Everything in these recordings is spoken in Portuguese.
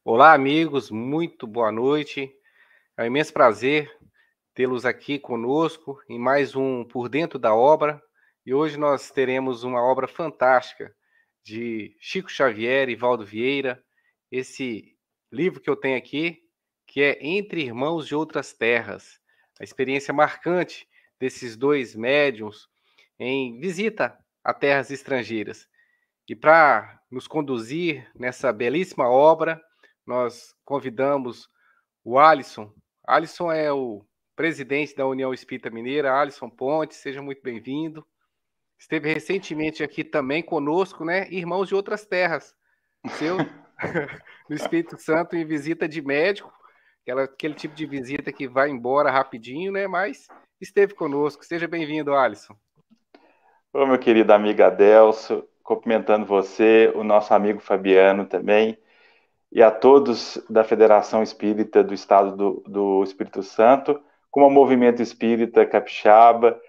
Olá, amigos, muito boa noite. É um imenso prazer tê-los aqui conosco em mais um Por Dentro da Obra. E hoje nós teremos uma obra fantástica de Chico Xavier e Valdo Vieira. Esse livro que eu tenho aqui, que é Entre Irmãos de Outras Terras, a experiência marcante desses dois médiuns em visita a terras estrangeiras. E para nos conduzir nessa belíssima obra, nós convidamos o Alisson. Alisson é o presidente da União Espírita Mineira, Alisson Pontes, seja muito bem-vindo. Esteve recentemente aqui também conosco, né? Irmãos de outras terras, seu no Espírito Santo em visita de médico, aquele tipo de visita que vai embora rapidinho, né? Mas esteve conosco. Seja bem-vindo, Alisson. Ô, meu querido amigo Adelso, cumprimentando você, o nosso amigo Fabiano também, e a todos da Federação Espírita do Estado do Espírito Santo, como o Movimento Espírita Capixaba,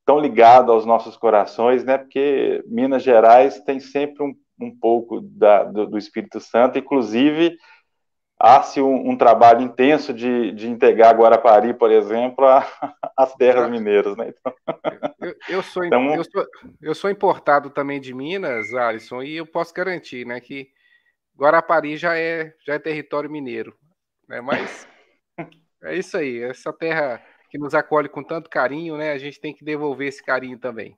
tão ligado aos nossos corações, né? Porque Minas Gerais tem sempre um pouco do Espírito Santo, inclusive há-se um trabalho intenso de integrar Guarapari, por exemplo, às terras Exato. mineiras, né? Então, Eu sou, eu então, sou, eu sou importado também de Minas, Alisson, e eu posso garantir, né, que Guarapari já é território mineiro, né? Mas é isso aí, essa terra que nos acolhe com tanto carinho, né? A gente tem que devolver esse carinho também.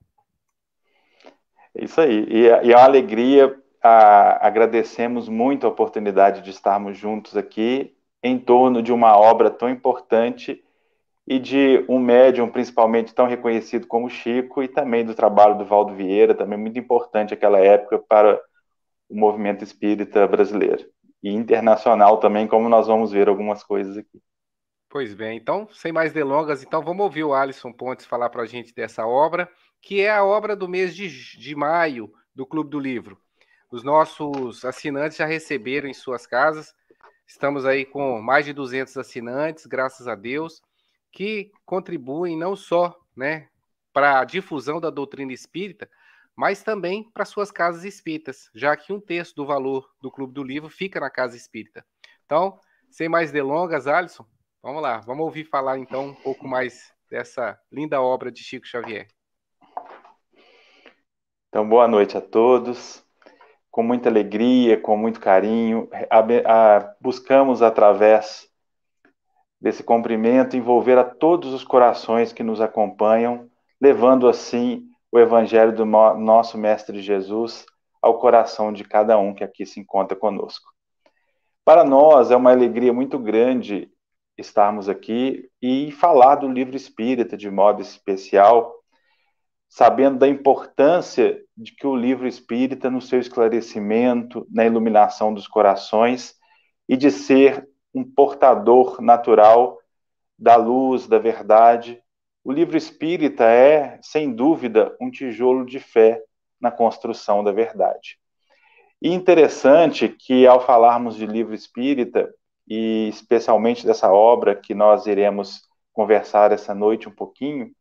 é isso aí. E é uma alegria, agradecemos muito a oportunidade de estarmos juntos aqui em torno de uma obra tão importante e de um médium, principalmente, tão reconhecido como Chico, e também do trabalho do Valdo Vieira, também muito importante naquela época para o movimento espírita brasileiro. E internacional também, como nós vamos ver algumas coisas aqui. Pois bem, então, sem mais delongas, então vamos ouvir o Alisson Pontes falar para a gente dessa obra, que é a obra do mês de maio do Clube do Livro. Os nossos assinantes já receberam em suas casas. Estamos aí com mais de 200 assinantes, graças a Deus, que contribuem não só, né, para a difusão da doutrina espírita, mas também para suas casas espíritas, já que um terço do valor do Clube do Livro fica na casa espírita. Então, sem mais delongas, Alisson, vamos lá, vamos ouvir falar então um pouco mais dessa linda obra de Chico Xavier. Então, boa noite a todos. Com muita alegria, com muito carinho, buscamos através desse cumprimento envolver a todos os corações que nos acompanham, levando assim o Evangelho do nosso Mestre Jesus ao coração de cada um que aqui se encontra conosco. Para nós é uma alegria muito grande estarmos aqui e falar do livro espírita de modo especial, sabendo da importância de que o livro espírita, no seu esclarecimento, na iluminação dos corações, e de ser um portador natural da luz, da verdade. O livro espírita é, sem dúvida, um tijolo de fé na construção da verdade. E interessante que, ao falarmos de livro espírita, e especialmente dessa obra que nós iremos conversar essa noite um pouquinho,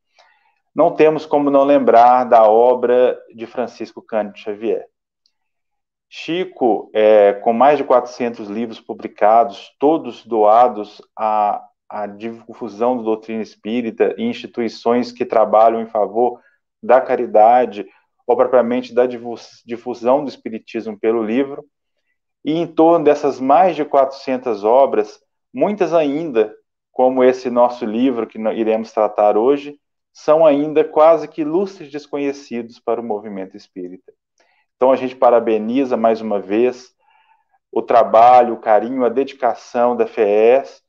não temos como não lembrar da obra de Francisco Cândido Xavier. Chico, com mais de 400 livros publicados, todos doados à difusão da doutrina espírita e instituições que trabalham em favor da caridade, ou propriamente da difusão do espiritismo pelo livro, e em torno dessas mais de 400 obras, muitas ainda, como esse nosso livro que iremos tratar hoje, são ainda quase que ilustres desconhecidos para o movimento espírita. Então a gente parabeniza mais uma vez o trabalho, o carinho, a dedicação da FES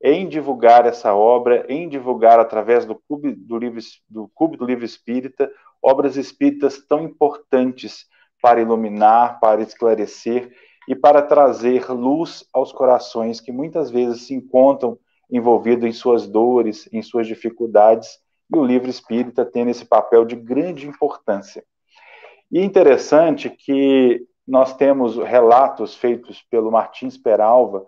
em divulgar essa obra, em divulgar através do Clube do Livro Espírita, obras espíritas tão importantes para iluminar, para esclarecer e para trazer luz aos corações que muitas vezes se encontram envolvidos em suas dores, em suas dificuldades, e o livro espírita tem esse papel de grande importância. E é interessante que nós temos relatos feitos pelo Martins Peralva,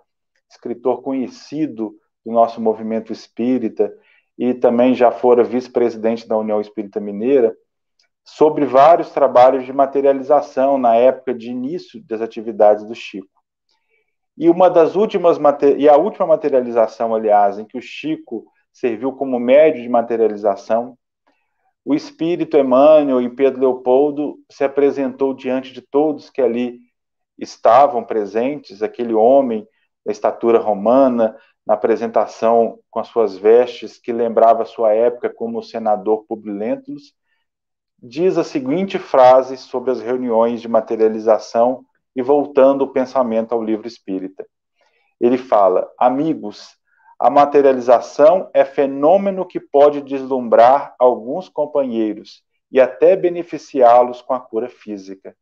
escritor conhecido do nosso movimento espírita, e também já fora vice-presidente da União Espírita Mineira, sobre vários trabalhos de materialização na época de início das atividades do Chico. E a última materialização, aliás, em que o Chico serviu como médio de materialização, o espírito Emmanuel e Pedro Leopoldo se apresentou diante de todos que ali estavam presentes, aquele homem da estatura romana, na apresentação com as suas vestes, que lembrava a sua época como o senador Publio Lentulus, diz a seguinte frase sobre as reuniões de materialização e voltando o pensamento ao livro espírita. Ele fala: amigos, a materialização é fenômeno que pode deslumbrar alguns companheiros e até beneficiá-los com a cura física.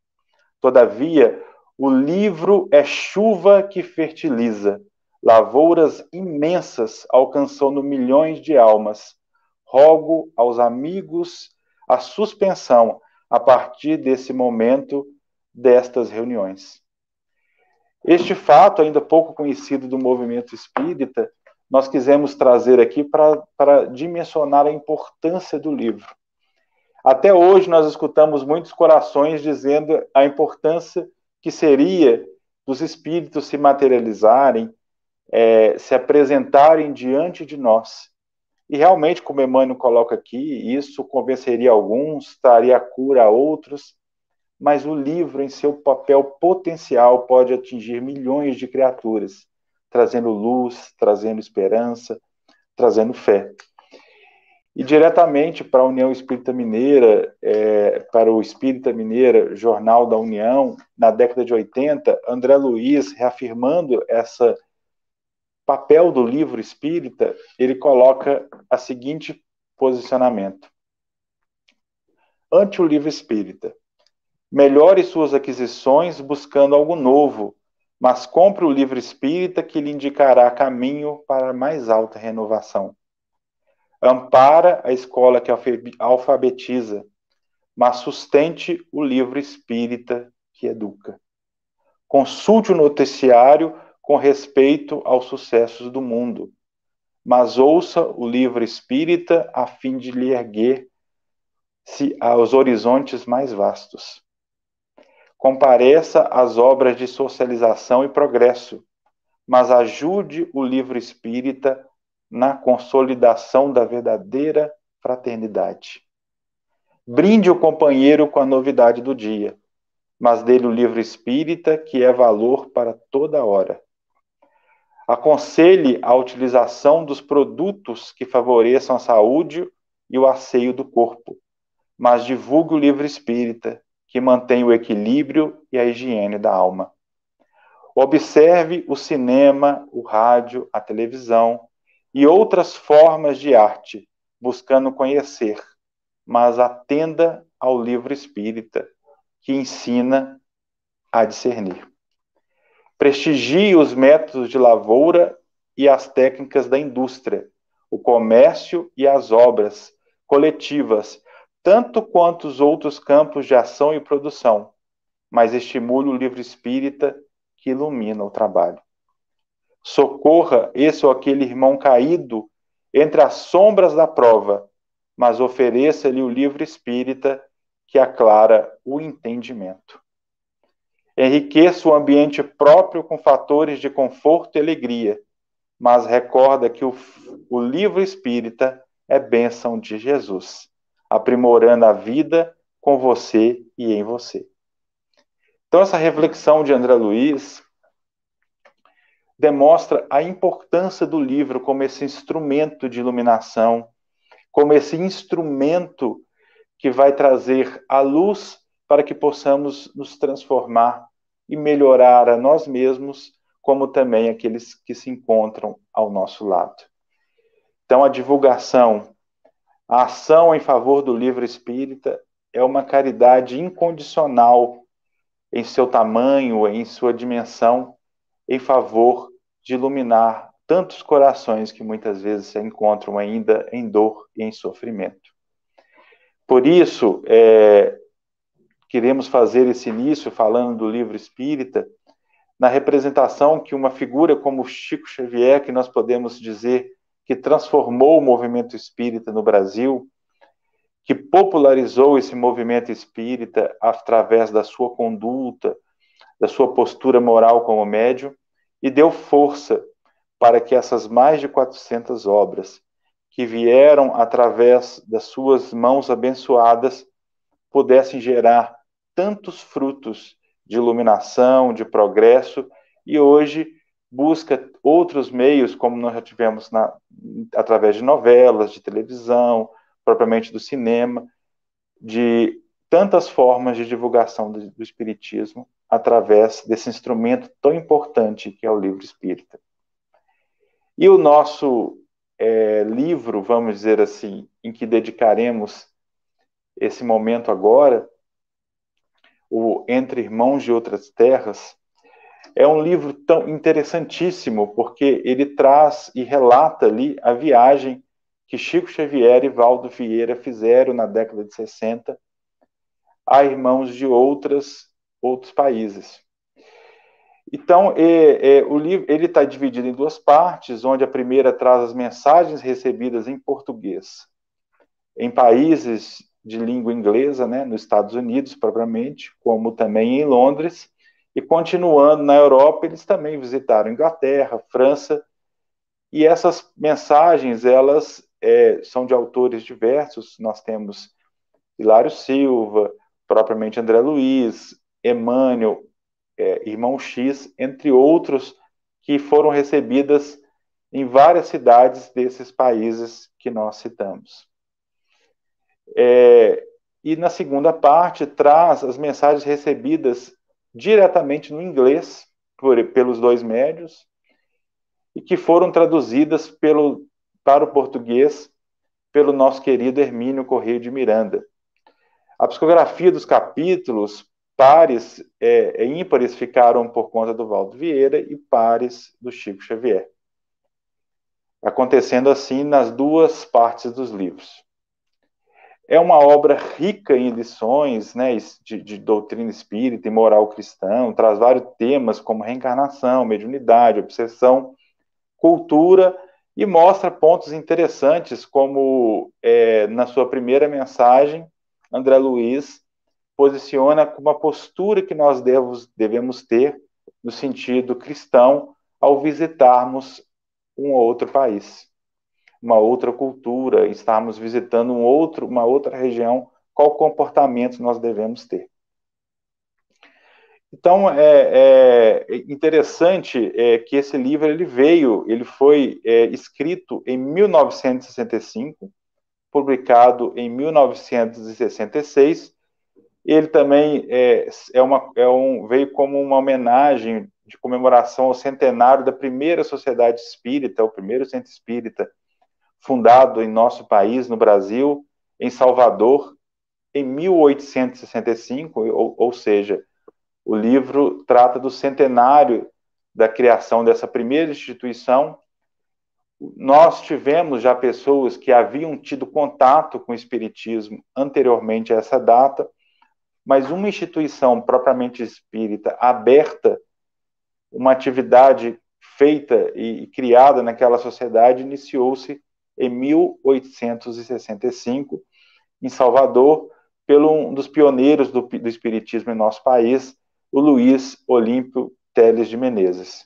Todavia, o livro é chuva que fertiliza, lavouras imensas alcançando milhões de almas. Rogo aos amigos a suspensão a partir desse momento destas reuniões. Este fato, ainda pouco conhecido do movimento espírita, nós quisemos trazer aqui para dimensionar a importância do livro. Até hoje nós escutamos muitos corações dizendo a importância que seria dos espíritos se materializarem, se apresentarem diante de nós. E realmente, como Emmanuel coloca aqui, isso convenceria alguns, traria cura a outros, mas o livro, em seu papel potencial, pode atingir milhões de criaturas, trazendo luz, trazendo esperança, trazendo fé. E diretamente para a União Espírita Mineira, para o Espírita Mineira, Jornal da União, na década de 80, André Luiz, reafirmando esse papel do livro espírita, ele coloca a seguinte posicionamento. Ante o livro espírita, melhore suas aquisições buscando algo novo, mas compre o livro espírita que lhe indicará caminho para a mais alta renovação. Ampara a escola que alfabetiza, mas sustente o livro espírita que educa. Consulte o noticiário com respeito aos sucessos do mundo, mas ouça o livro espírita a fim de lhe erguer-se aos horizontes mais vastos. Compareça às obras de socialização e progresso, mas ajude o livro espírita na consolidação da verdadeira fraternidade. Brinde o companheiro com a novidade do dia, mas dê-lhe o livro espírita que é valor para toda hora. Aconselhe a utilização dos produtos que favoreçam a saúde e o asseio do corpo, mas divulgue o livro espírita que mantém o equilíbrio e a higiene da alma. Observe o cinema, o rádio, a televisão e outras formas de arte, buscando conhecer, mas atenda ao livro espírita, que ensina a discernir. Prestigie os métodos de lavoura e as técnicas da indústria, o comércio e as obras coletivas, tanto quanto os outros campos de ação e produção, mas estimule o livro espírita que ilumina o trabalho. Socorra esse ou aquele irmão caído entre as sombras da prova, mas ofereça-lhe o livro espírita que aclara o entendimento. Enriqueça o ambiente próprio com fatores de conforto e alegria, mas recorda que o livro espírita é bênção de Jesus, aprimorando a vida com você e em você. Então, essa reflexão de André Luiz demonstra a importância do livro como esse instrumento de iluminação, como esse instrumento que vai trazer a luz para que possamos nos transformar e melhorar a nós mesmos, como também aqueles que se encontram ao nosso lado. Então, a divulgação, a ação em favor do livro espírita é uma caridade incondicional em seu tamanho, em sua dimensão, em favor de iluminar tantos corações que muitas vezes se encontram ainda em dor e em sofrimento. Por isso, queremos fazer esse início falando do livro espírita, na representação que uma figura como Chico Xavier, que nós podemos dizer que transformou o movimento espírita no Brasil, que popularizou esse movimento espírita através da sua conduta, da sua postura moral como médium, e deu força para que essas mais de 400 obras que vieram através das suas mãos abençoadas pudessem gerar tantos frutos de iluminação, de progresso, e hoje busca outros meios, como nós já tivemos através de novelas, de televisão, propriamente do cinema, de tantas formas de divulgação do Espiritismo através desse instrumento tão importante que é o livro espírita. E o nosso livro, vamos dizer assim, em que dedicaremos esse momento agora, o Entre Irmãos de Outras Terras, é um livro tão interessantíssimo, porque ele traz e relata ali a viagem que Chico Xavier e Valdo Vieira fizeram na década de 60 a irmãos de outros países. Então, o livro ele está dividido em duas partes, onde a primeira traz as mensagens recebidas em português em países de língua inglesa, né, nos Estados Unidos, propriamente, como também em Londres, e continuando na Europa, eles também visitaram Inglaterra, França, e essas mensagens, elas são de autores diversos, nós temos Hilário Silva, propriamente André Luiz, Emmanuel, Irmão X, entre outros, que foram recebidas em várias cidades desses países que nós citamos. E na segunda parte traz as mensagens recebidas diretamente no inglês pelos dois médios e que foram traduzidas para o português pelo nosso querido Hermínio Corrêa de Miranda. A psicografia dos capítulos, pares e ímpares ficaram por conta do Valdo Vieira e pares do Chico Xavier, acontecendo assim nas duas partes dos livros. É uma obra rica em lições, né, de doutrina espírita e moral cristã, traz vários temas como reencarnação, mediunidade, obsessão, cultura, e mostra pontos interessantes, como na sua primeira mensagem, André Luiz posiciona como uma postura que nós devemos ter no sentido cristão ao visitarmos um outro país, uma outra cultura, estarmos visitando uma outra região, qual comportamento nós devemos ter. Então, é interessante que esse livro ele foi escrito em 1965, publicado em 1966. Ele também veio como uma homenagem de comemoração ao centenário da primeira sociedade espírita, o primeiro centro espírita, fundado em nosso país, no Brasil, em Salvador, em 1865, ou seja, o livro trata do centenário da criação dessa primeira instituição. Nós tivemos já pessoas que haviam tido contato com o espiritismo anteriormente a essa data, mas uma instituição propriamente espírita, aberta, uma atividade feita e criada naquela sociedade, iniciou-se em 1865, em Salvador, pelo um dos pioneiros do espiritismo em nosso país, o Luiz Olímpio Teles de Menezes.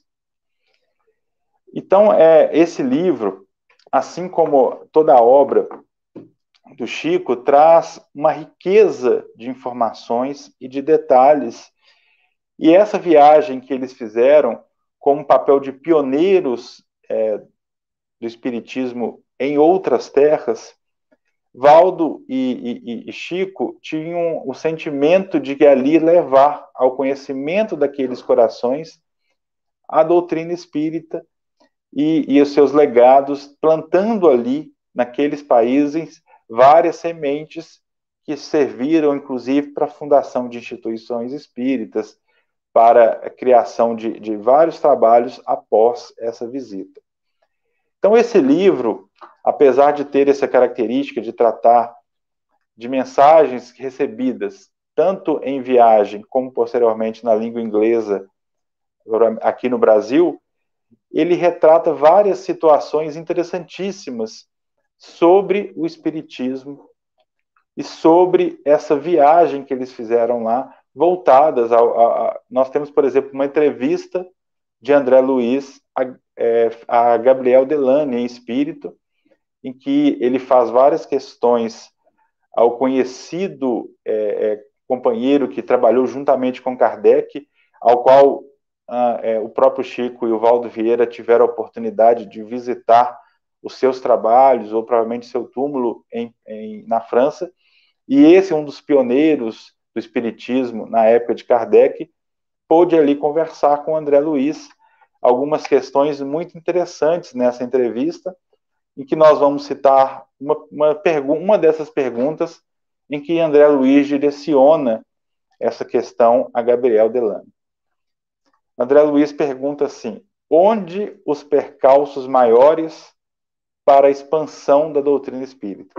Então, esse livro, assim como toda a obra do Chico, traz uma riqueza de informações e de detalhes. E essa viagem que eles fizeram, como papel de pioneiros do espiritismo em outras terras, Valdo e Chico tinham o sentimento de que ali levar ao conhecimento daqueles corações a doutrina espírita e os seus legados, plantando ali, naqueles países, várias sementes que serviram, inclusive, para a fundação de instituições espíritas, para a criação de vários trabalhos após essa visita. Então, esse livro, apesar de ter essa característica de tratar de mensagens recebidas tanto em viagem como posteriormente na língua inglesa aqui no Brasil, ele retrata várias situações interessantíssimas sobre o espiritismo e sobre essa viagem que eles fizeram lá, voltadas nós temos, por exemplo, uma entrevista de André Luiz a Gabriel Delany, em espírito, em que ele faz várias questões ao conhecido companheiro que trabalhou juntamente com Kardec, ao qual o próprio Chico e o Valdo Vieira tiveram a oportunidade de visitar os seus trabalhos, ou provavelmente seu túmulo na França, e esse é um dos pioneiros do espiritismo na época de Kardec, pôde ali conversar com André Luiz algumas questões muito interessantes nessa entrevista, em que nós vamos citar uma dessas perguntas em que André Luiz direciona essa questão a Gabriel Delany. André Luiz pergunta assim: onde os percalços maiores para a expansão da doutrina espírita?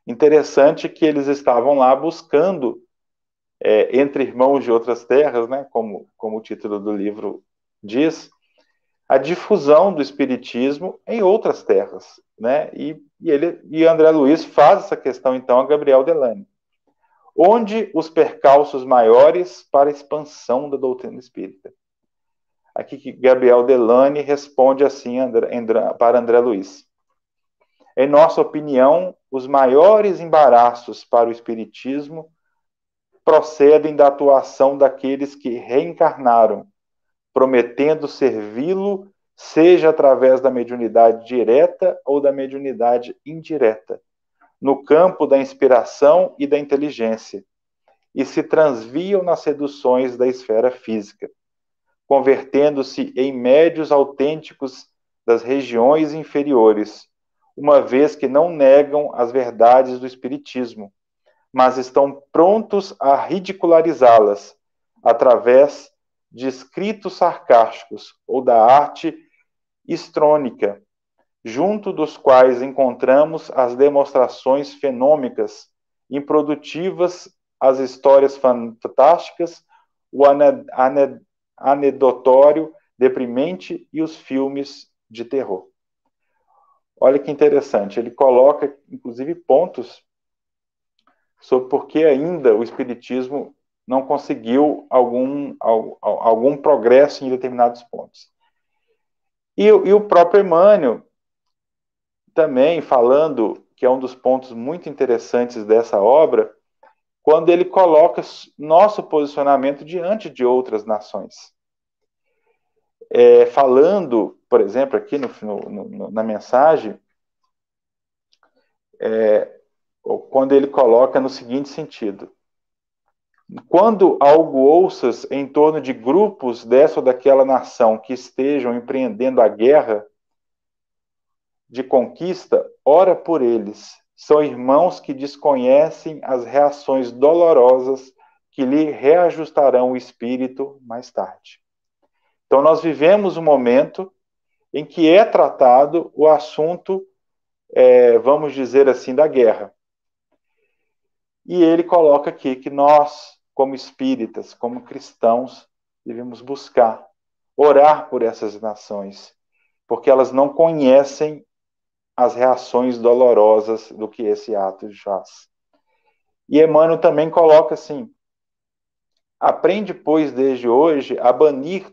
Interessante que eles estavam lá buscando, entre irmãos de outras terras, né, como o título do livro diz, a difusão do espiritismo em outras terras, né? E André Luiz faz essa questão então a Gabriel Delany. Onde os percalços maiores para a expansão da doutrina espírita? Aqui que Gabriel Delany responde assim para André Luiz: em nossa opinião, os maiores embaraços para o espiritismo procedem da atuação daqueles que reencarnaram, prometendo servi-lo, seja através da mediunidade direta ou da mediunidade indireta, no campo da inspiração e da inteligência, e se transviam nas seduções da esfera física, convertendo-se em médios autênticos das regiões inferiores, uma vez que não negam as verdades do espiritismo, mas estão prontos a ridicularizá-las através de escritos sarcásticos ou da arte histrônica, junto dos quais encontramos as demonstrações fenômicas, improdutivas, as histórias fantásticas, o anedotório deprimente e os filmes de terror. Olha que interessante, ele coloca, inclusive, pontos sobre por que ainda o espiritismo não conseguiu algum progresso em determinados pontos. E o próprio Emmanuel, também falando, que é um dos pontos muito interessantes dessa obra, quando ele coloca nosso posicionamento diante de outras nações. Falando, por exemplo, aqui na mensagem, quando ele coloca no seguinte sentido: quando algo ouças em torno de grupos dessa ou daquela nação que estejam empreendendo a guerra de conquista, ora por eles. São irmãos que desconhecem as reações dolorosas que lhe reajustarão o espírito mais tarde. Então, nós vivemos um momento em que é tratado o assunto, vamos dizer assim, da guerra. E ele coloca aqui que nós, como espíritas, como cristãos, devemos buscar, orar por essas nações, porque elas não conhecem as reações dolorosas do que esse ato faz. E Emmanuel também coloca assim: aprende, pois, desde hoje a banir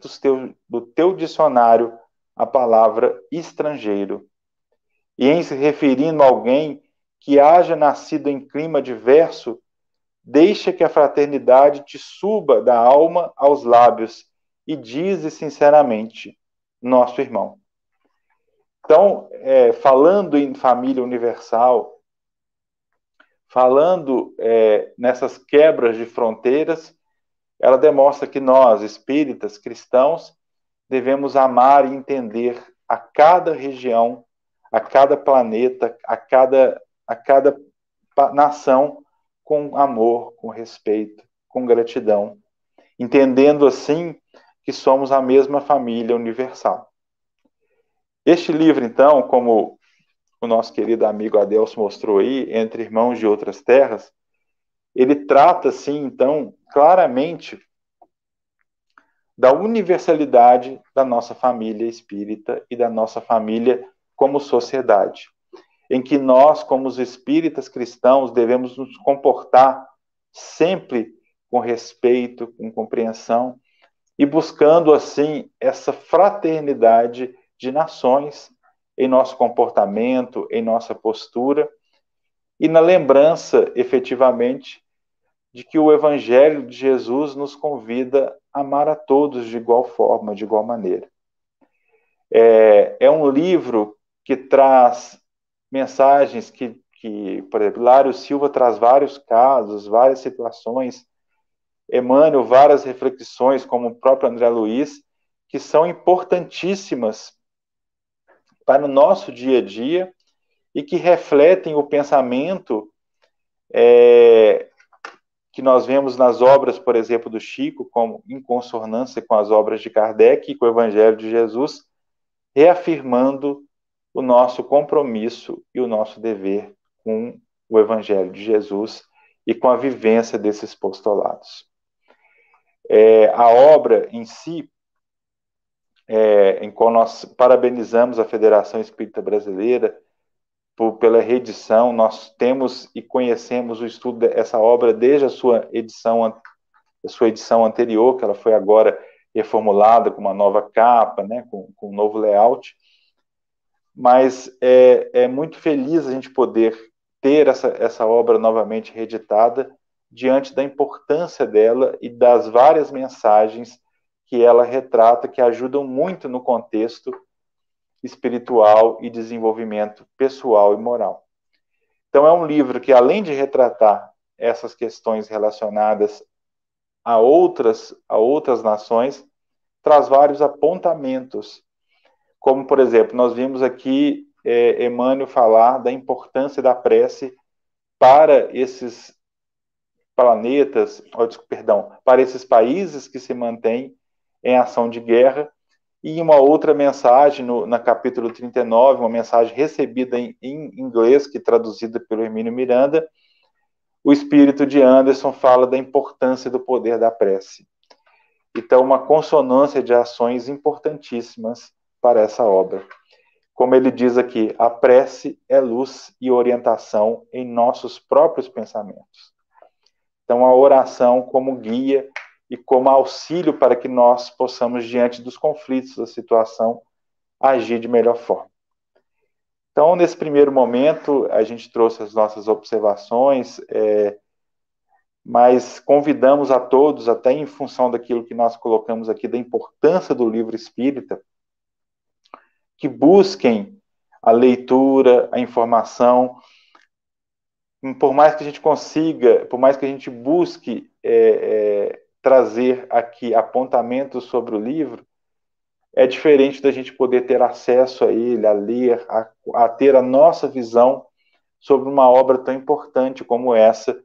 do teu dicionário a palavra estrangeiro, e em se referindo a alguém que haja nascido em clima diverso, deixa que a fraternidade te suba da alma aos lábios e dize sinceramente: nosso irmão. Então, falando em família universal, falando nessas quebras de fronteiras, ela demonstra que nós, espíritas, cristãos, devemos amar e entender a cada região, a cada planeta, a cada nação com amor, com respeito, com gratidão, entendendo assim que somos a mesma família universal. Este livro, então, como o nosso querido amigo Adelso mostrou aí, Entre Irmãos de Outras Terras, ele trata, assim, então, claramente da universalidade da nossa família espírita e da nossa família como sociedade, em que nós, como os espíritas cristãos, devemos nos comportar sempre com respeito, com compreensão, e buscando, assim, essa fraternidade de nações em nosso comportamento, em nossa postura, e na lembrança, efetivamente, de que o Evangelho de Jesus nos convida a amar a todos de igual forma, de igual maneira. É um livro que traz mensagens por exemplo, Lário Silva traz vários casos, várias situações, Emmanuel, várias reflexões, como o próprio André Luiz, que são importantíssimas para o nosso dia a dia e que refletem o pensamento que nós vemos nas obras, por exemplo, do Chico, como em consonância com as obras de Kardec e com o Evangelho de Jesus, reafirmando o nosso compromisso e o nosso dever com o Evangelho de Jesus e com a vivência desses postulados. A obra em si, em qual nós parabenizamos a Federação Espírita Brasileira pela reedição, nós temos e conhecemos o estudo dessa obra desde a sua edição anterior, que ela foi agora reformulada com uma nova capa, né, com um novo layout, mas é muito feliz a gente poder ter essa obra novamente reeditada diante da importância dela e das várias mensagens que ela retrata, que ajudam muito no contexto espiritual e desenvolvimento pessoal e moral. Então, é um livro que, além de retratar essas questões relacionadas a outras nações, traz vários apontamentos, como, por exemplo, nós vimos aqui Emmanuel falar da importância da prece para esses planetas, para esses países que se mantêm em ação de guerra, e uma outra mensagem, na capítulo 39, uma mensagem recebida em inglês, que traduzida pelo Hermínio Miranda, o espírito de Anderson fala da importância do poder da prece. Então, uma consonância de ações importantíssimas para essa obra. Como ele diz aqui, a prece é luz e orientação em nossos próprios pensamentos. Então, a oração como guia e como auxílio para que nós possamos, diante dos conflitos da situação, agir de melhor forma. Então, nesse primeiro momento, a gente trouxe as nossas observações, mas convidamos a todos, até em função daquilo que nós colocamos aqui, da importância do livro espírita, que busquem a leitura, a informação, por mais que a gente consiga, por mais que a gente busque trazer aqui apontamentos sobre o livro, é diferente da gente poder ter acesso a ele, a ler, a ter a nossa visão sobre uma obra tão importante como essa,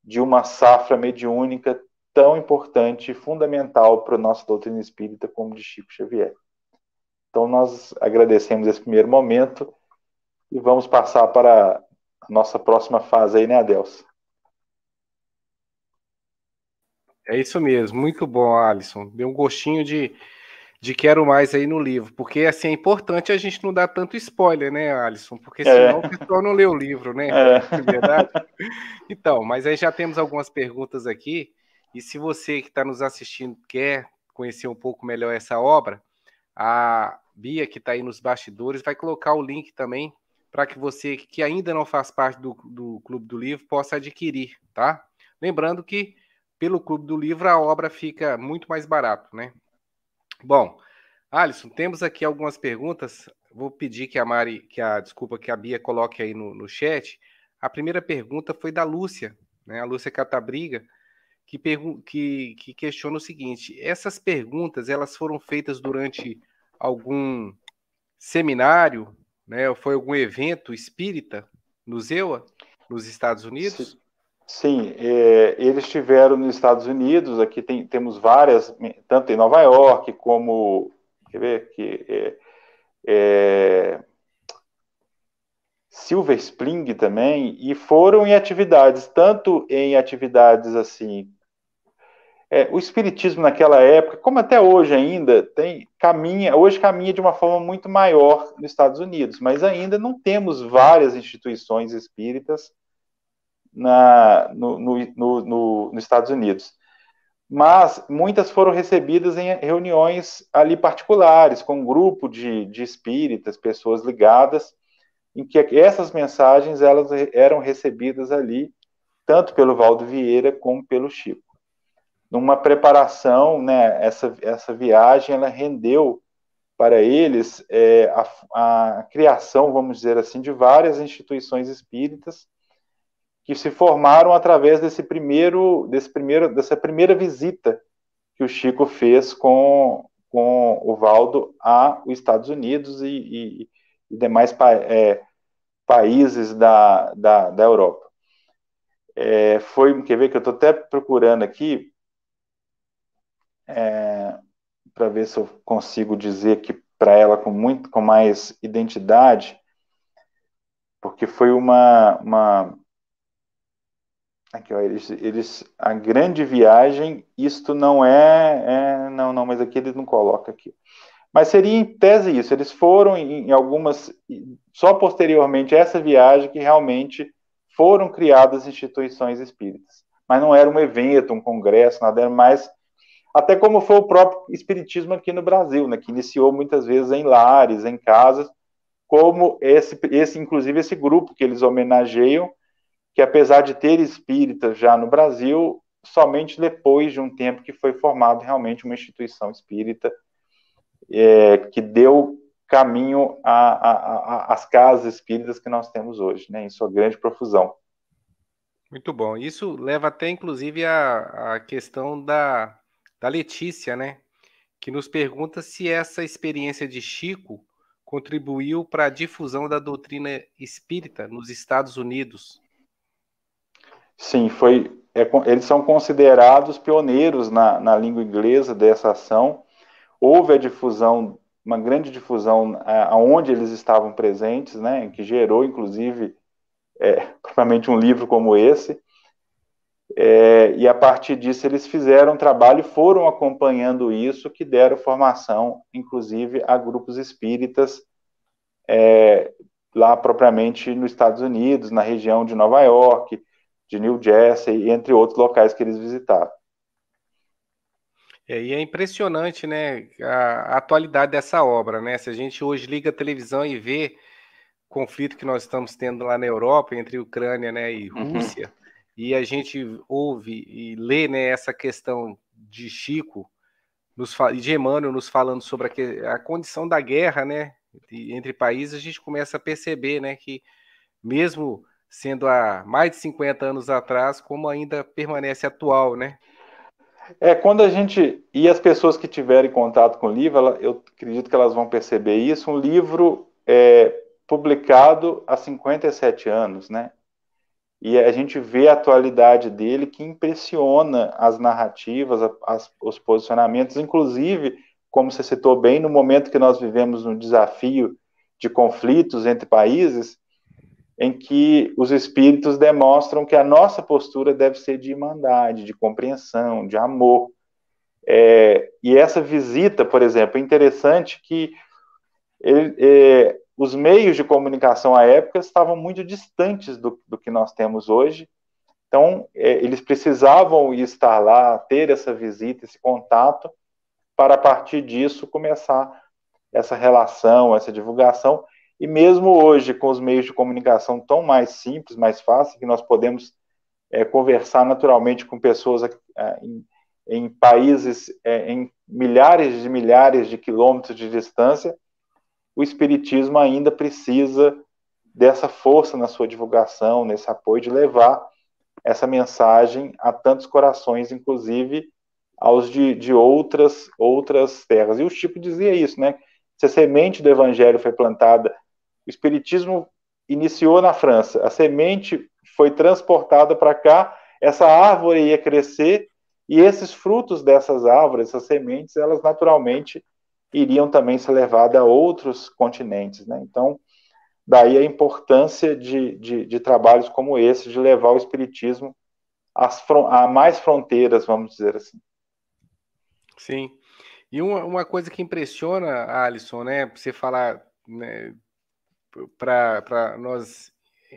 de uma safra mediúnica tão importante e fundamental para a nossa doutrina espírita como de Chico Xavier. Então, nós agradecemos esse primeiro momento e vamos passar para a nossa próxima fase aí, né, Adelson? É isso mesmo, muito bom, Alisson. Deu um gostinho de quero mais aí no livro, porque assim é importante a gente não dar tanto spoiler, né, Alisson? Porque senão o pessoal não lê o livro, né? É verdade? Então, mas aí já temos algumas perguntas aqui, e se você que está nos assistindo quer conhecer um pouco melhor essa obra, a Bia, que está aí nos bastidores, vai colocar o link também para que você que ainda não faz parte do Clube do Livro possa adquirir, tá? Lembrando que pelo Clube do Livro a obra fica muito mais barato, né? Bom, Alisson, temos aqui algumas perguntas. Vou pedir que a Bia coloque aí no chat. A primeira pergunta foi da Lúcia, né? A Lúcia Catabriga, que questiona o seguinte: essas perguntas elas foram feitas durante algum seminário, né? Ou foi algum evento espírita no ZEUA, nos Estados Unidos? Sim, eles estiveram nos Estados Unidos, aqui temos várias, tanto em Nova York como, quer ver, Silver Spring também, e foram em atividades, tanto em atividades assim, o espiritismo naquela época, como até hoje ainda, hoje caminha de uma forma muito maior nos Estados Unidos, mas ainda não temos várias instituições espíritas nos Estados Unidos. mas muitas foram recebidas em reuniões ali particulares, com um grupo de espíritas, pessoas ligadas, em que essas mensagens elas eram recebidas ali, tanto pelo Valdo Vieira como pelo Chico. Numa preparação, né, essa viagem ela rendeu para eles a criação, vamos dizer assim, de várias instituições espíritas que se formaram através dessa primeira visita que o Chico fez com o Valdo aos Estados Unidos e demais países da Europa. Quer ver que eu estou até procurando aqui para ver se eu consigo dizer aqui para ela com mais identidade, porque foi uma aqui, ó, a grande viagem, isto não não, mas aqui eles não colocam aqui. Mas seria em tese isso, eles foram em algumas, só posteriormente a essa viagem que realmente foram criadas instituições espíritas. Mas não era um evento, um congresso, nada, era mais, até como foi o próprio espiritismo aqui no Brasil, né, que iniciou muitas vezes em lares, em casas, como inclusive esse grupo que eles homenageiam, que apesar de ter espíritas já no Brasil, somente depois de um tempo que foi formado realmente uma instituição espírita que deu caminho às casas espíritas que nós temos hoje, né, em sua grande profusão. Muito bom. Isso leva até, inclusive, à questão da Letícia, né? Que nos pergunta se essa experiência de Chico contribuiu para a difusão da doutrina espírita nos Estados Unidos. Sim, eles são considerados pioneiros na língua inglesa dessa ação. Houve a difusão, uma grande difusão aonde eles estavam presentes, né, que gerou, inclusive, propriamente um livro como esse. E a partir disso eles fizeram um trabalho e foram acompanhando isso, que deram formação, inclusive, a grupos espíritas lá propriamente nos Estados Unidos, na região de Nova York, de New Jersey, entre outros locais que eles visitaram. E é impressionante, né, a atualidade dessa obra, né? Se a gente hoje liga a televisão e vê o conflito que nós estamos tendo lá na Europa entre Ucrânia, né, e Rússia, e a gente ouve e lê, né, essa questão de Chico e de Emmanuel nos falando sobre a condição da guerra, né, entre países, a gente começa a perceber, né, que mesmo sendo há mais de 50 anos atrás, como ainda permanece atual, né? Quando a gente. E as pessoas que tiverem contato com o livro, eu acredito que elas vão perceber isso. Um livro publicado há 57 anos, né? E a gente vê a atualidade dele que impressiona as narrativas, os posicionamentos, inclusive, como você citou bem, no momento que nós vivemos um desafio de conflitos entre países, em que os espíritos demonstram que a nossa postura deve ser de irmandade, de compreensão, de amor. E essa visita, por exemplo, é interessante que os meios de comunicação à época estavam muito distantes do que nós temos hoje. Então, eles precisavam estar lá, ter essa visita, esse contato, para a partir disso começar essa relação, essa divulgação. E mesmo hoje, com os meios de comunicação tão mais simples, mais fáceis, que nós podemos conversar naturalmente com pessoas em países em milhares de quilômetros de distância, o Espiritismo ainda precisa dessa força na sua divulgação, nesse apoio de levar essa mensagem a tantos corações, inclusive aos de outras terras. E o Chico dizia isso, né? Se a semente do Evangelho foi plantada, o Espiritismo iniciou na França, a semente foi transportada para cá, essa árvore ia crescer e esses frutos dessas árvores, essas sementes, elas naturalmente iriam também ser levadas a outros continentes, né? Então, daí a importância de trabalhos como esse, de levar o Espiritismo a mais fronteiras, vamos dizer assim. Sim. E uma coisa que impressiona, Alisson, né, você falar, né, para nós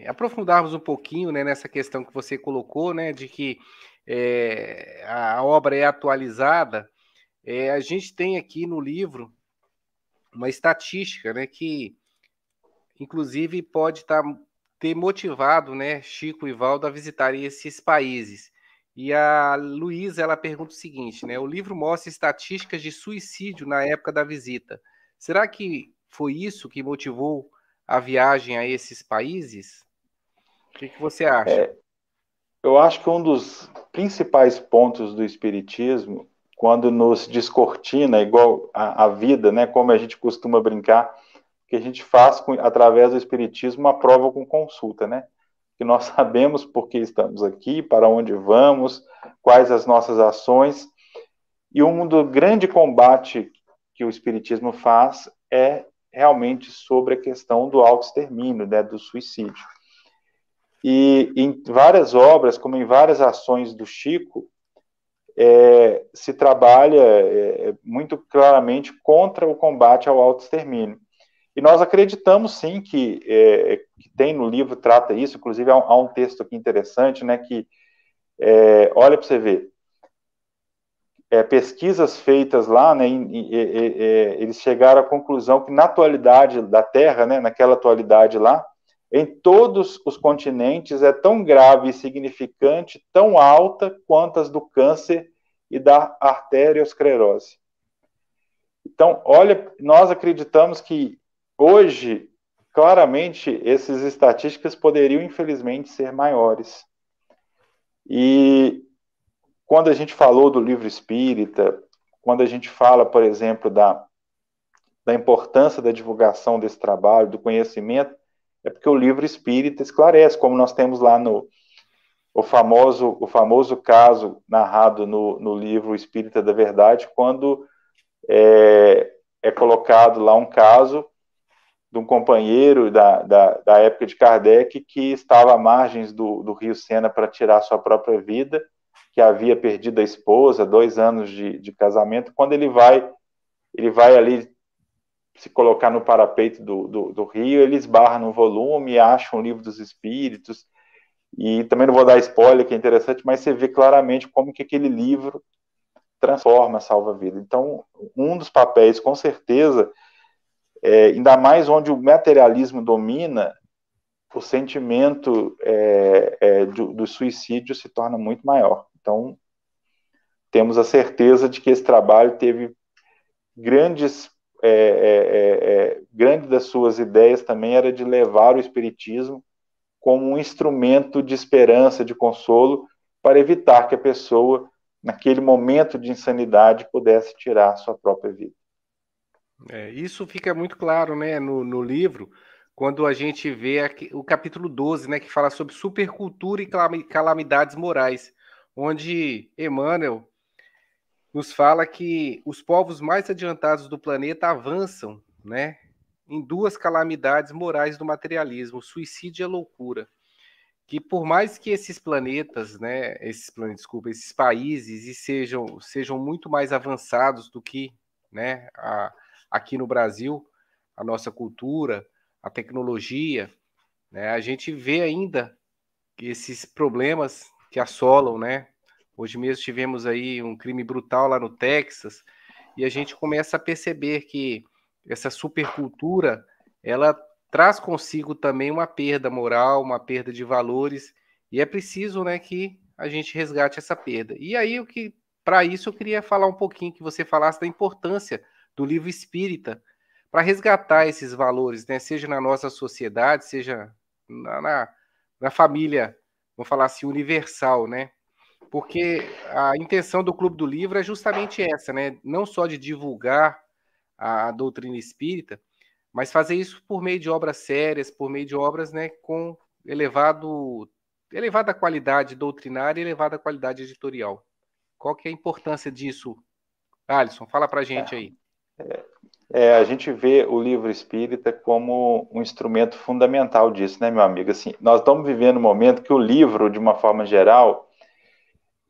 aprofundarmos um pouquinho, né, nessa questão que você colocou, né, de que a obra é atualizada, a gente tem aqui no livro uma estatística, né, que inclusive pode ter motivado, né, Chico e Valdo a visitarem esses países. E a Luísa, ela pergunta o seguinte, né, o livro mostra estatísticas de suicídio na época da visita. Será que foi isso que motivou a viagem a esses países? O que você acha? Eu acho que um dos principais pontos do Espiritismo, quando nos descortina, igual a vida, né, como a gente costuma brincar, que a gente faz através do Espiritismo uma prova com consulta, né? Que nós sabemos por que estamos aqui, para onde vamos, quais as nossas ações. E um do grande combate que o Espiritismo faz é realmente sobre a questão do autoextermínio, né, do suicídio. E em várias obras, como em várias ações do Chico, se trabalha muito claramente contra o combate ao autoextermínio. E nós acreditamos, sim, que tem no livro, trata isso, inclusive há um texto aqui interessante, né, que, olha para você ver, pesquisas feitas lá, né, eles chegaram à conclusão que na atualidade da Terra, né, naquela atualidade lá, em todos os continentes é tão grave e significante, tão alta quanto as do câncer e da arteriosclerose. Então, olha, nós acreditamos que hoje, claramente, essas estatísticas poderiam, infelizmente, ser maiores. E quando a gente falou do livro espírita, quando a gente fala, por exemplo, da importância da divulgação desse trabalho, do conhecimento, é porque o livro espírita esclarece, como nós temos lá no o famoso caso narrado no livro Espírita da Verdade, quando é colocado lá um caso de um companheiro da época de Kardec que estava à margens do rio Sena para tirar sua própria vida, que havia perdido a esposa, 2 anos de casamento. Quando ele vai ali se colocar no parapeito do rio, ele esbarra no volume, acha um livro dos espíritos, e também não vou dar spoiler, que é interessante, mas você vê claramente como que aquele livro transforma, salva a vida. Então, um dos papéis, com certeza, ainda mais onde o materialismo domina, o sentimento do suicídio se torna muito maior. Então, temos a certeza de que esse trabalho teve grande das suas ideias também era de levar o espiritismo como um instrumento de esperança, de consolo, para evitar que a pessoa, naquele momento de insanidade, pudesse tirar a sua própria vida. Isso fica muito claro, né, no livro, quando a gente vê aqui, o capítulo 12, né, que fala sobre supercultura e calamidades morais, onde Emmanuel nos fala que os povos mais adiantados do planeta avançam, né, em 2 calamidades morais do materialismo, o suicídio e a loucura. Que por mais que esses planetas, né, esses países e sejam muito mais avançados do que, né, aqui no Brasil, a nossa cultura, a tecnologia, né, a gente vê ainda esses problemas que assolam, né? Hoje mesmo tivemos aí um crime brutal lá no Texas e a gente começa a perceber que essa supercultura, ela traz consigo também uma perda moral, uma perda de valores, e é preciso, né, que a gente resgate essa perda. E aí para isso eu queria falar um pouquinho que você falasse da importância do livro espírita para resgatar esses valores, né, seja na nossa sociedade, seja na família, vamos falar assim, universal, né? Porque a intenção do Clube do Livro é justamente essa, né? Não só de divulgar a doutrina espírita, mas fazer isso por meio de obras sérias, por meio de obras, né, com elevada qualidade doutrinária e elevada qualidade editorial. Qual que é a importância disso, Alisson? Fala pra gente aí. A gente vê o livro espírita como um instrumento fundamental disso, né, meu amigo? Assim, nós estamos vivendo um momento que o livro, de uma forma geral,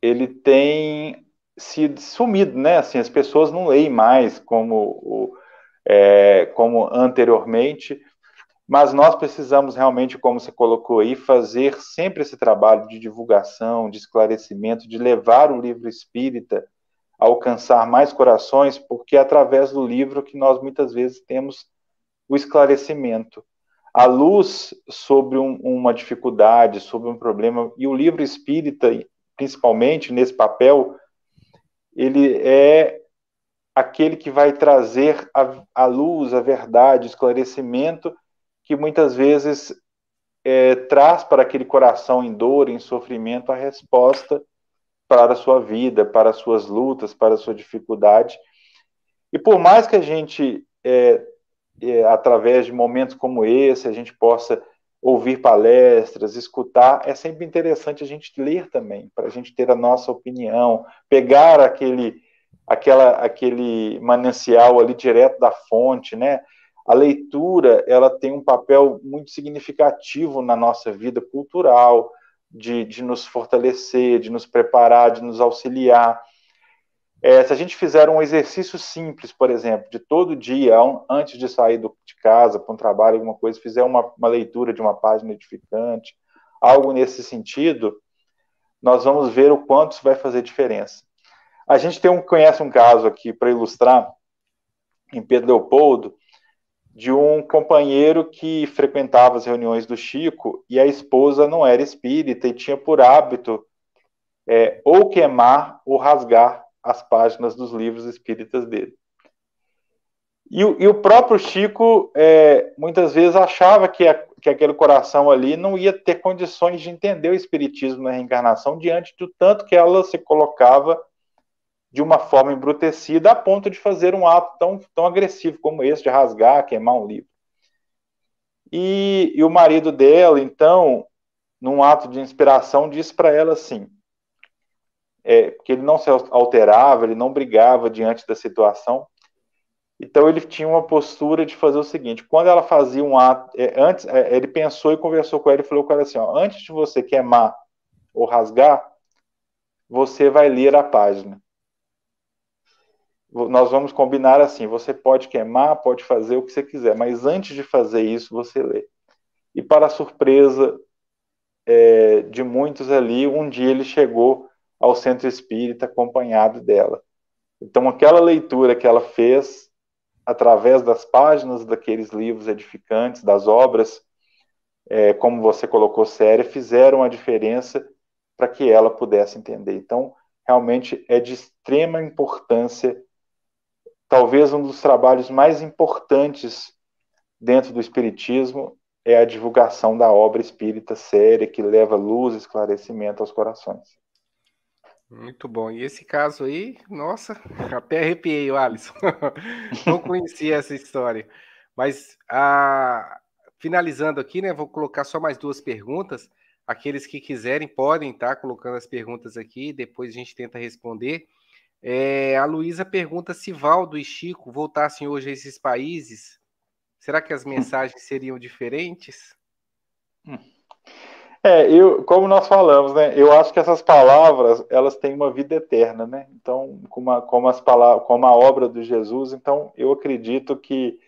ele tem sido sumido, né? Assim, as pessoas não leem mais como anteriormente. Mas nós precisamos realmente, como você colocou aí, fazer sempre esse trabalho de divulgação, de esclarecimento, de levar o livro espírita a alcançar mais corações, porque é através do livro que nós muitas vezes temos o esclarecimento, a luz sobre uma dificuldade, sobre um problema. E o livro espírita, principalmente nesse papel, ele é aquele que vai trazer a luz, a verdade, o esclarecimento, que muitas vezes traz para aquele coração em dor, em sofrimento, a resposta para a sua vida, para as suas lutas, para a sua dificuldade. E por mais que a gente, através de momentos como esse, a gente possa ouvir palestras, escutar, é sempre interessante a gente ler também, para a gente ter a nossa opinião, pegar aquele manancial ali direto da fonte, né? A leitura, ela tem um papel muito significativo na nossa vida cultural, de nos fortalecer, de nos preparar, de nos auxiliar. Se a gente fizer um exercício simples, por exemplo, de todo dia, antes de sair de casa para um trabalho, alguma coisa, fizer uma leitura de uma página edificante, algo nesse sentido, nós vamos ver o quanto isso vai fazer diferença. A gente conhece um caso aqui, para ilustrar, em Pedro Leopoldo, de um companheiro que frequentava as reuniões do Chico e a esposa não era espírita e tinha por hábito ou queimar ou rasgar as páginas dos livros espíritas dele. E o próprio Chico muitas vezes achava que aquele coração ali não ia ter condições de entender o espiritismo na reencarnação diante do tanto que ela se colocava de uma forma embrutecida a ponto de fazer um ato tão agressivo como esse, de rasgar, queimar um livro. E o marido dela, então, num ato de inspiração, disse para ela assim, que ele não se alterava, ele não brigava diante da situação. Então ele tinha uma postura de fazer o seguinte, quando ela fazia um ato, ele pensou e conversou com ela e falou com ela assim, antes de você queimar ou rasgar, você vai ler a página. Nós vamos combinar assim, você pode queimar, pode fazer o que você quiser, mas antes de fazer isso, você lê. E para a surpresa de muitos ali, um dia ele chegou ao centro espírita acompanhado dela. Então aquela leitura que ela fez, através das páginas daqueles livros edificantes, das obras, como você colocou, séria, fizeram a diferença para que ela pudesse entender. Então, realmente é de extrema importância, talvez um dos trabalhos mais importantes dentro do Espiritismo é a divulgação da obra espírita séria, que leva luz e esclarecimento aos corações. Muito bom. E esse caso aí, nossa, até arrepiei, Alisson. Não conhecia essa história. Mas, finalizando aqui, né, vou colocar só mais duas perguntas. Aqueles que quiserem podem estar colocando as perguntas aqui, depois a gente tenta responder. A Luísa pergunta se Valdo e Chico voltassem hoje a esses países, será que as mensagens seriam diferentes? Como nós falamos, né? Eu acho que essas palavras elas têm uma vida eterna, né? Então, como a obra de Jesus, então eu acredito que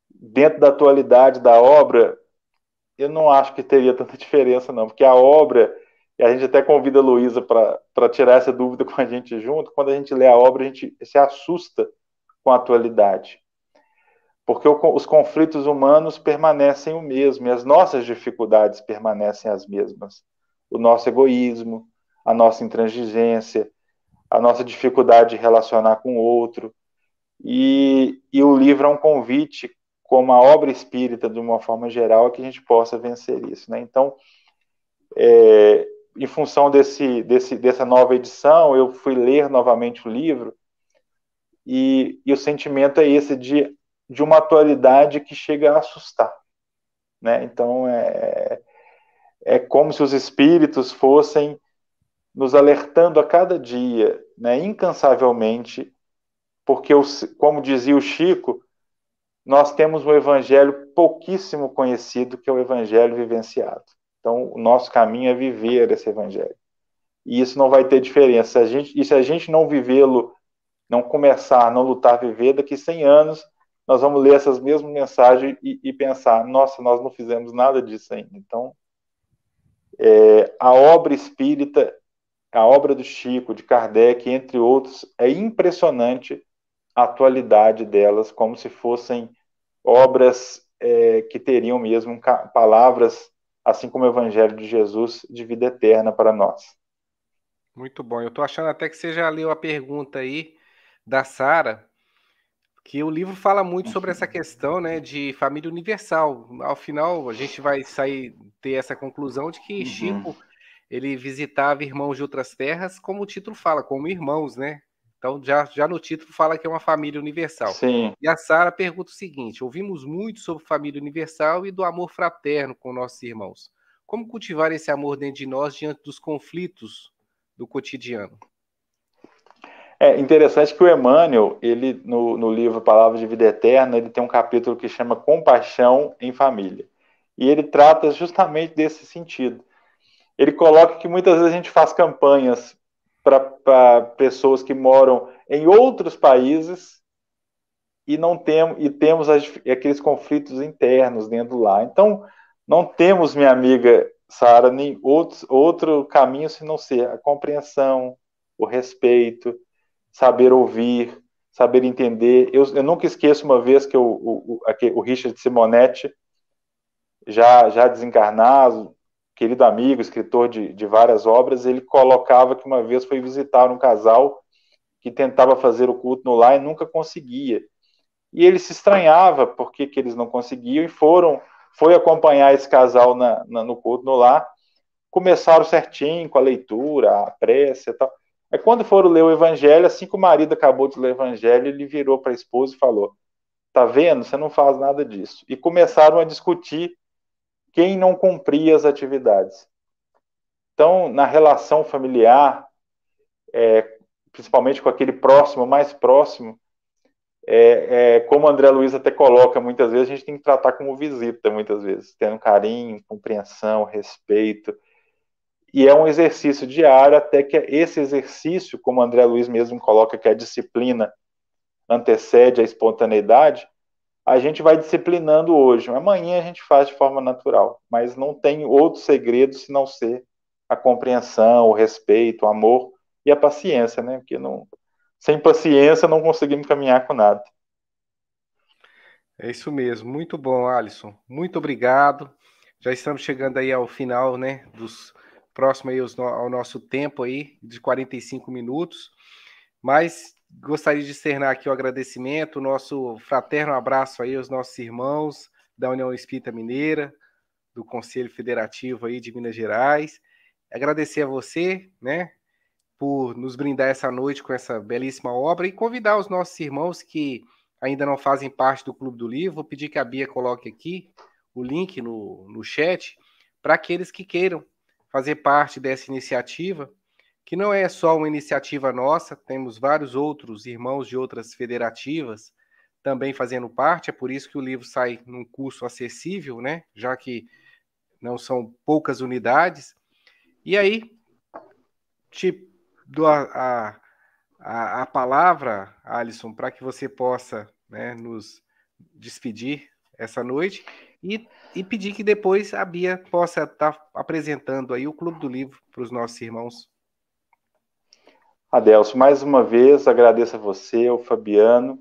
dentro da atualidade da obra, eu não acho que teria tanta diferença, não, porque a obra, e a gente até convida a Luísa para tirar essa dúvida com a gente junto, quando a gente lê a obra, a gente se assusta com a atualidade. Porque os conflitos humanos permanecem o mesmo, e as nossas dificuldades permanecem as mesmas. O nosso egoísmo, a nossa intransigência, a nossa dificuldade de relacionar com o outro. E o livro é um convite, como a obra espírita, de uma forma geral, a que a gente possa vencer isso, né? Então, em função dessa nova edição, eu fui ler novamente o livro, e o sentimento é esse de uma atualidade que chega a assustar, né? Então, é como se os espíritos fossem nos alertando a cada dia, né, incansavelmente, porque, como dizia o Chico, nós temos um evangelho pouquíssimo conhecido, que é o evangelho vivenciado. Então, o nosso caminho é viver esse evangelho. E isso não vai ter diferença. Se a gente não vivê-lo, não começar, não lutar a viver, daqui 100 anos, nós vamos ler essas mesmas mensagens e pensar, nossa, nós não fizemos nada disso ainda. Então, a obra espírita, a obra do Chico, de Kardec, entre outros, é impressionante a atualidade delas, como se fossem obras que teriam mesmo palavras, assim como o Evangelho de Jesus, de vida eterna para nós. Muito bom. Eu estou achando até que você já leu a pergunta aí da Sara, que o livro fala muito sobre essa questão, né, de família universal. Ao final, a gente vai ter essa conclusão de que Chico, ele visitava irmãos de outras terras, como o título fala, como irmãos, né? Então, já no título fala que é uma família universal. Sim. E a Sara pergunta o seguinte: ouvimos muito sobre família universal e do amor fraterno com nossos irmãos. Como cultivar esse amor dentro de nós diante dos conflitos do cotidiano? É interessante que o Emmanuel, ele no livro Palavras de Vida Eterna, ele tem um capítulo que chama Compaixão em Família. E ele trata justamente desse sentido. Ele coloca que muitas vezes a gente faz campanhas para pessoas que moram em outros países e não temos aqueles conflitos internos dentro lá. Então, não temos, minha amiga Sara, nem outro caminho senão ser a compreensão, o respeito, saber ouvir, saber entender. Eu nunca esqueço uma vez que o Richard Simonetti, já desencarnado, querido amigo, escritor de várias obras, ele colocava que uma vez foi visitar um casal que tentava fazer o culto no lar e nunca conseguia. E ele se estranhava porque que eles não conseguiam e foi acompanhar esse casal no culto no lar. Começaram certinho com a leitura, a prece e tal. Aí quando foram ler o evangelho, assim que o marido acabou de ler o evangelho, ele virou para a esposa e falou: tá vendo? Você não faz nada disso. E começaram a discutir quem não cumpria as atividades. Então, na relação familiar, principalmente com aquele próximo, mais próximo, como o André Luiz até coloca muitas vezes, a gente tem que tratar como visita, muitas vezes, tendo carinho, compreensão, respeito. E é um exercício diário, até que esse exercício, como o André Luiz mesmo coloca, que a disciplina antecede a espontaneidade, a gente vai disciplinando hoje. Amanhã a gente faz de forma natural, mas não tem outro segredo se não ser a compreensão, o respeito, o amor e a paciência, né? Porque sem paciência não conseguimos caminhar com nada. É isso mesmo, muito bom, Alisson. Muito obrigado. Já estamos chegando aí ao final, né, dos próximo aí ao nosso tempo aí de 45 minutos, mas gostaria de externar aqui o agradecimento, o nosso fraterno abraço aí aos nossos irmãos da União Espírita Mineira, do Conselho Federativo aí de Minas Gerais. Agradecer a você, né, por nos brindar essa noite com essa belíssima obra e convidar os nossos irmãos que ainda não fazem parte do Clube do Livro. Vou pedir que a Bia coloque aqui o link no chat para aqueles que queiram fazer parte dessa iniciativa, que não é só uma iniciativa nossa, temos vários outros irmãos de outras federativas também fazendo parte, é por isso que o livro sai num custo acessível, né? Já que não são poucas unidades. E aí, te dou a palavra, Alisson, para que você possa, né, nos despedir essa noite e pedir que depois a Bia possa estar apresentando aí o Clube do Livro para os nossos irmãos. Adelso, mais uma vez agradeço a você, ao Fabiano,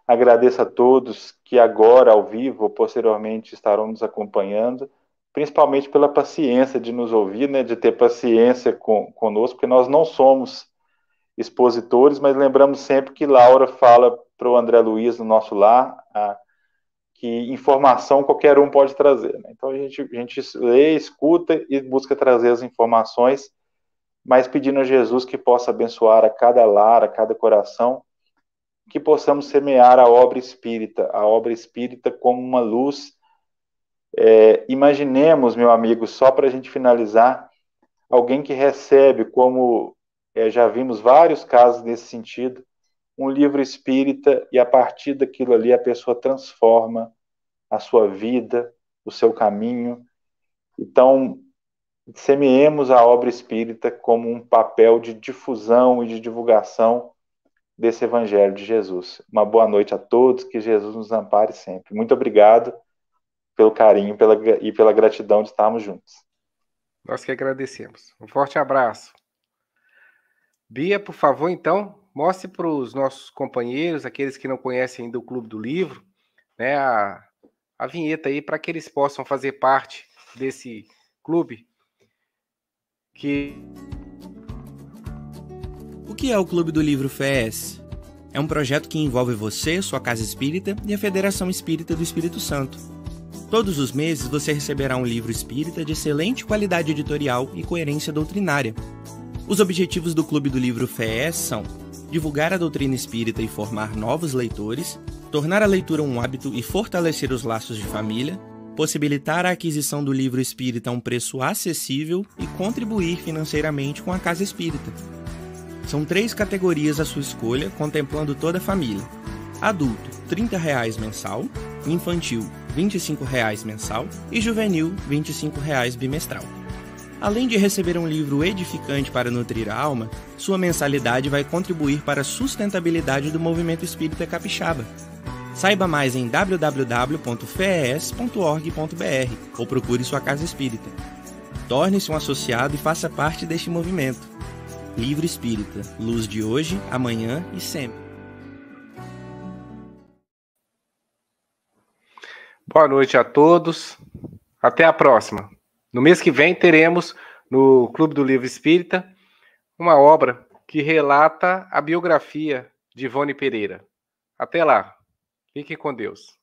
agradeço a todos que agora, ao vivo ou posteriormente, estarão nos acompanhando, principalmente pela paciência de nos ouvir, né, de ter paciência conosco, porque nós não somos expositores, mas lembramos sempre que Laura fala para o André Luiz no nosso lar que informação qualquer um pode trazer. Né? Então a gente lê, escuta e busca trazer as informações, mas pedindo a Jesus que possa abençoar a cada lar, a cada coração, que possamos semear a obra espírita como uma luz. Imaginemos, meu amigo, só para a gente finalizar, alguém que recebe, como já vimos vários casos nesse sentido, um livro espírita e a partir daquilo ali a pessoa transforma a sua vida, o seu caminho. Então, semeemos a obra espírita como um papel de difusão e de divulgação desse Evangelho de Jesus. Uma boa noite a todos, que Jesus nos ampare sempre. Muito obrigado pelo carinho e pela gratidão de estarmos juntos. Nós que agradecemos. Um forte abraço. Bia, por favor, então, mostre para os nossos companheiros, aqueles que não conhecem ainda o Clube do Livro, né, a vinheta aí para que eles possam fazer parte desse clube. O que é o Clube do Livro FES? É um projeto que envolve você, sua casa espírita e a Federação Espírita do Espírito Santo. Todos os meses você receberá um livro espírita de excelente qualidade editorial e coerência doutrinária. Os objetivos do Clube do Livro FES são divulgar a doutrina espírita e formar novos leitores, tornar a leitura um hábito e fortalecer os laços de família, possibilitar a aquisição do livro espírita a um preço acessível e contribuir financeiramente com a casa espírita. São 3 categorias à sua escolha, contemplando toda a família. Adulto, R$ 30 mensal, infantil, R$ 25 mensal e juvenil, R$ 25 bimestral. Além de receber um livro edificante para nutrir a alma, sua mensalidade vai contribuir para a sustentabilidade do movimento espírita capixaba. Saiba mais em www.fees.org.br ou procure sua casa espírita. Torne-se um associado e faça parte deste movimento. Livro Espírita, luz de hoje, amanhã e sempre. Boa noite a todos. Até a próxima. No mês que vem teremos no Clube do Livro Espírita uma obra que relata a biografia de Ivone Pereira. Até lá. Fique com Deus.